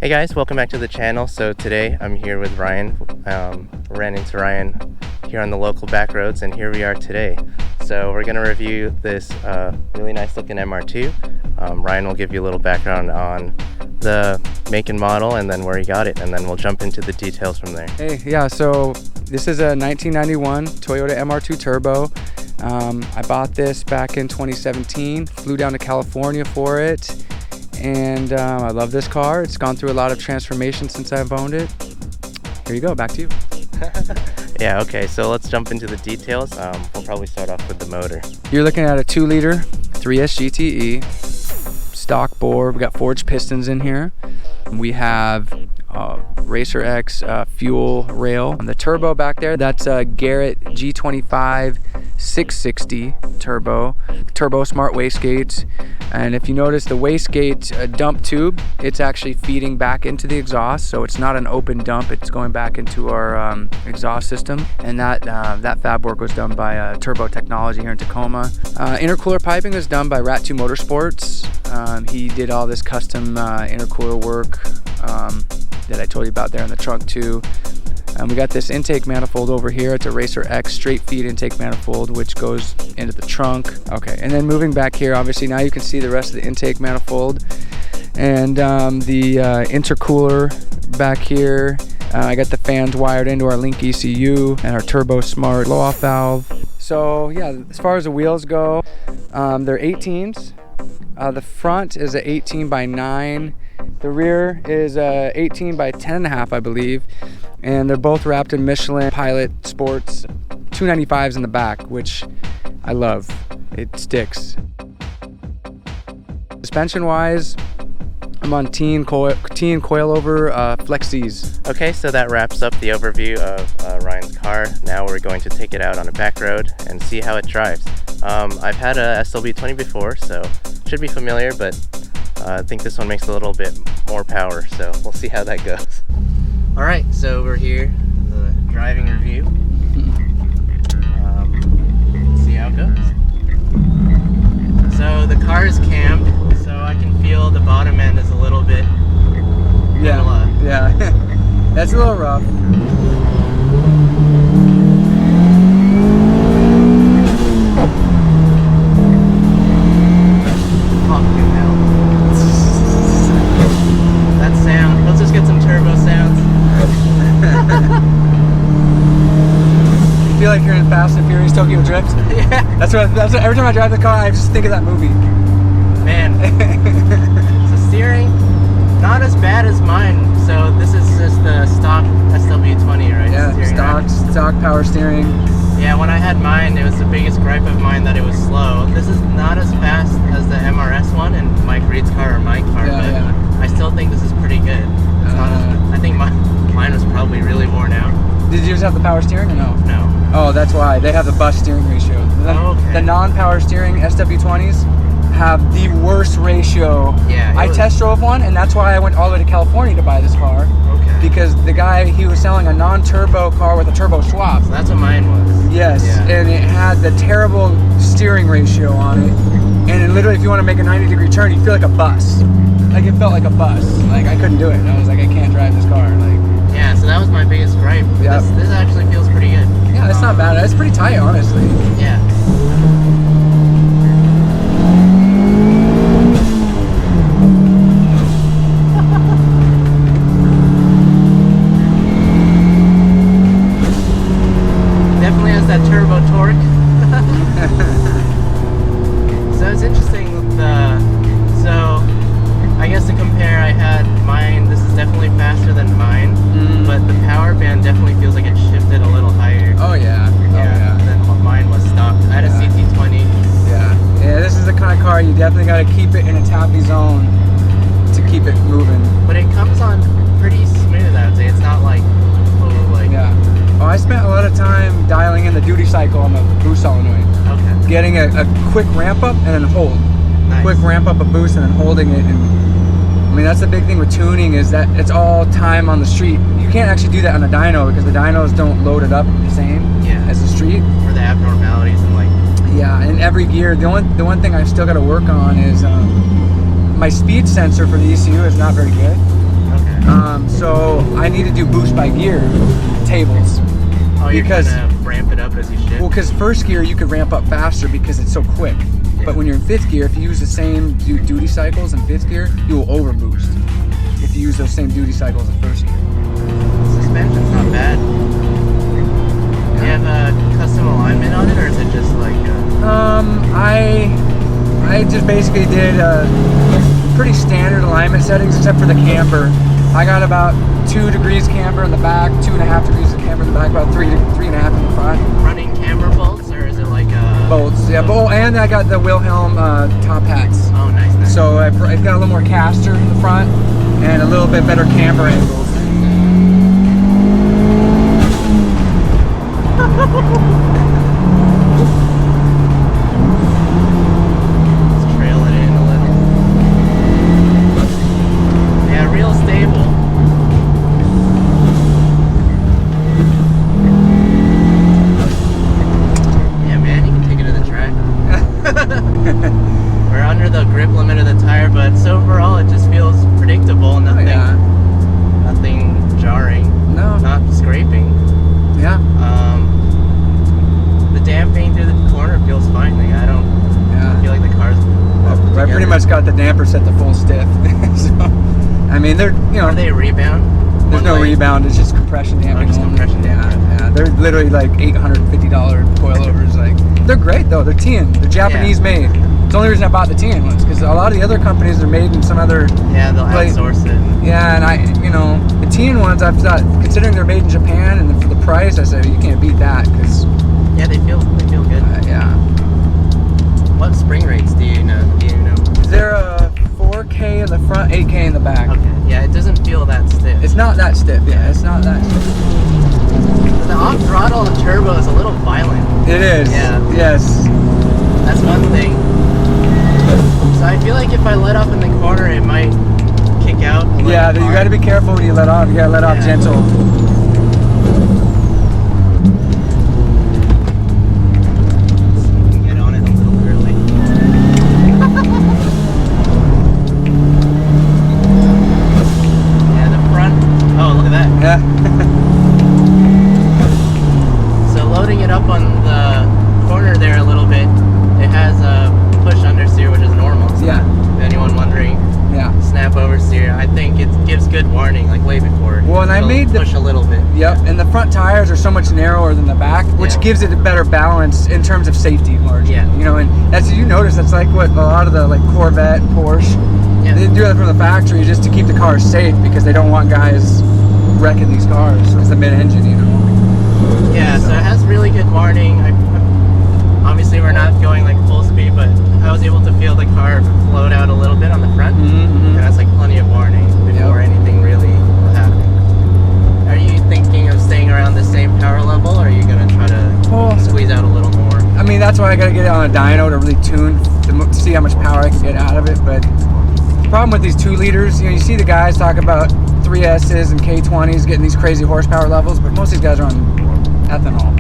Hey guys, welcome back to the channel. So today I'm here with Ryan. Ran into Ryan here on the local back roads, and here we are today. So we're going to review this really nice looking MR2. Ryan will give you a little background on the make and model and then where he got it, and then we'll jump into the details from there. Hey, yeah, so this is a 1991 Toyota MR2 Turbo. I bought this back in 2017, flew down to California for it, and I love this car. It's gone through a lot of transformation since I've owned it. Here you go, back to you. Yeah, okay, so let's jump into the details. We'll probably start off with the motor. You're looking at a 2-liter 3S GTE, stock bore. We got forged pistons in here. We have Racer X fuel rail. And the turbo back there, that's a Garrett G25 660 turbo smart wastegates. And if you notice the wastegate dump tube, it's actually feeding back into the exhaust, so it's not an open dump, it's going back into our exhaust system. And that fab work was done by Turbo Technology here in Tacoma. Intercooler piping was done by Rat2 Motorsports. He did all this custom intercooler work that I told you about there in the trunk too. We got this intake manifold over here. It's a Racer X straight feed intake manifold, which goes into the trunk. Okay, and then moving back here, obviously now you can see the rest of the intake manifold and the intercooler back here. I got the fans wired into our Link ECU and our Turbo Smart blow-off valve. So yeah, as far as the wheels go, they're 18s. The front is a 18x9. The rear is 18 by 10.5, I believe, and they're both wrapped in Michelin Pilot Sports 295s in the back, which I love. It sticks. Suspension-wise, I'm on T and coilover Flexies. Okay, so that wraps up the overview of Ryan's car. Now we're going to take it out on a back road and see how it drives. I've had a SW20 before, so should be familiar, but I think this one makes a little bit more power, so we'll see how that goes. Alright, so we're here, the driving review. See how it goes. So the car is cammed, so I can feel the bottom end is a little bit... Yeah, that's a little rough. Like you're in Fast and Furious Tokyo Drift. Yeah. That's what every time I drive the car, I just think of that movie. Man. So steering, not as bad as mine. So this is just the stock SW20, right? Yeah, stock power steering. Yeah, when I had mine, it was the biggest gripe of mine that it was slow. This is not as fast as the MRS one and Mike Reed's car or my car, but I still think this is pretty good. It's not as, I think mine was probably really worn out. Did yours have the power steering or no? No. Oh, that's why. They have the bus steering ratio. The non-power steering SW20s have the worst ratio. Yeah. I test drove one, and that's why I went all the way to California to buy this car. Okay. Because the guy, he was selling a non-turbo car with a turbo swap. So that's what mine was. Yes, and it had the terrible steering ratio on it. And it literally, if you want to make a 90-degree turn, you feel like a bus. Like, it felt like a bus. Like, I couldn't do it. I was like, I can't drive this car. Like. Yeah, so that was my biggest gripe. Yep. This actually feels pretty good. Yeah, it's not bad. It's pretty tight, honestly. Yeah. Definitely has that turbo torque. So it's interesting. So I guess to compare, I had mine. This is definitely faster than mine, but the power band definitely feels like it shifted a little higher. Oh yeah. Than what mine was stopped. I had a CT20. Yeah, this is the kind of car you definitely got to keep it in a tappy zone to keep it moving. But it comes on pretty smooth, I would say. It's not like, Yeah. Oh, I spent a lot of time dialing in the duty cycle on the boost solenoid. Okay. Getting a quick ramp up and then hold. Nice. Quick ramp up a boost and then holding it. And I mean, that's the big thing with tuning, is that it's all time on the street. You can't actually do that on a dyno because the dynos don't load it up the same as the street. For the abnormalities and like... Yeah, in every gear. The one thing I've still got to work on is my speed sensor for the ECU is not very good. Okay. So I need to do boost by gear tables. Oh, you're because gonna ramp it up as you should? Well, because first gear you could ramp up faster because it's so quick. Yeah. But when you're in fifth gear, if you use the same duty cycles in fifth gear, you will overboost if you use those same duty cycles in first gear. Suspension's not bad. Do you have a custom alignment on it, or is it just like I just basically did pretty standard alignment settings except for the camber. I got about 2 degrees camber in the back, 2.5 degrees of camber in the back, about 3.5 in the front. running camber bolts, or is it like Bolts, yeah. And I got the Wilhelm top hats. Oh, nice, nice. So I've got a little more caster in the front and a little bit better camber angles. Let's trail it in a little. Yeah, real stable. Yeah, man, you can take it to the track. We're under the grip limit of the tire, but overall it just feels predictable. Nothing, nothing jarring. No. Not scraping. Yeah. The damping through the corner feels fine. Like, I don't feel like the car's I pretty much got the damper set to full stiff. So, I mean, they're, you know. Are they rebound? There's no rebound. It's just compression damping. Just compression damping. Yeah. They're literally like $850 coilovers. Like, they're great though. They're TN. They're Japanese made. It's the only reason I bought the TN ones because a lot of the other companies are made in some other. Yeah, they'll outsource it. Yeah, and you know, the TN ones, I've thought, considering they're made in Japan and for the price, I said you can't beat that because. Yeah, they feel good. Yeah. What spring rates do you know? They're 4K in the front, 8K in the back. Okay. Yeah, it doesn't feel that stiff. It's not that stiff. Yeah, it's not that stiff. The off throttle turbo is a little violent. It is. Yeah. Yes. That's one thing. So I feel like if I let off in the corner, it might kick out. Yeah, you got to be careful when you let off. You got to let off gentle. Get on it a little early. Yeah, the front. Oh, look at that. Yeah. So loading it up on the corner there a little bit, it has a push understeer, which is normal. So if anyone wondering, snap oversteer. I think it gives good warning, like way before. Well, and I made the push a little bit. Yep, and the front tires are so much narrower than the back, which gives it a better balance in terms of safety margin. Yeah. You know, and as you notice, that's like what a lot of the like Corvette, Porsche, they do that from the factory just to keep the cars safe because they don't want guys wrecking these cars. So it's the mid-engine, you know. Yeah, so it has really good warning. Obviously, we're not going like full speed, but I was able to feel the car float out a little bit on the front, and that's like plenty of warning before anything really will happen. Are you thinking of staying around the same power level, or are you going to try to squeeze out a little more? I mean, that's why I got to get it on a dyno to really tune to see how much power I can get out of it. But the problem with these 2 liters, you know, you see the guys talk about 3S's and K20s getting these crazy horsepower levels, but most of these guys are on ethanol,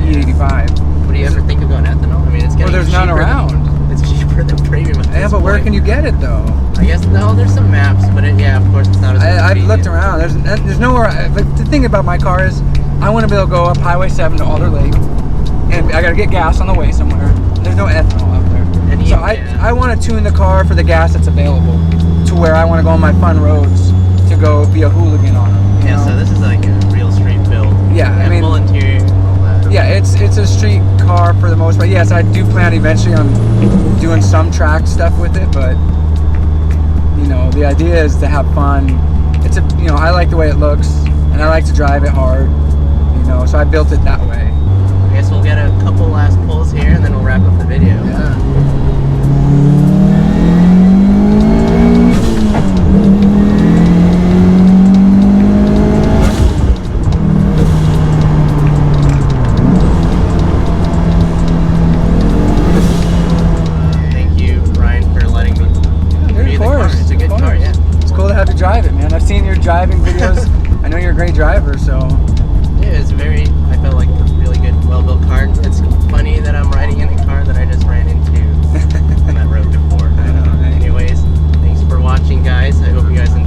E85. Would you ever think of going ethanol? I mean, it's getting there's cheaper. none around. It's cheaper than premium. Yeah, but where can you get it though? I guess there's some maps, but of course, it's not as. I've looked around. There's nowhere. Like, the thing about my car is, I want to be able to go up Highway 7 to Alder Lake, and I gotta get gas on the way somewhere. There's no ethanol out there. So I want to tune the car for the gas that's available, to where I want to go on my fun roads to go be a hooligan on them. Yeah, so this is like a real street build. Yeah, I mean, full interior, all that. Yeah, it's a street car for the most part. Yes, I do plan eventually on doing some track stuff with it, but you know, the idea is to have fun. It's I like the way it looks, and I like to drive it hard. You know, so I built it that way. I guess we'll get a couple last pulls here, and then we'll wrap up the video. Yeah. Drive it, man. I've seen your driving videos. I know you're a great driver, so. Yeah, I felt like a really good, well-built car. It's funny that I'm riding in a car that I just ran into on that road before. Anyways, thanks for watching, guys. I hope you guys enjoyed.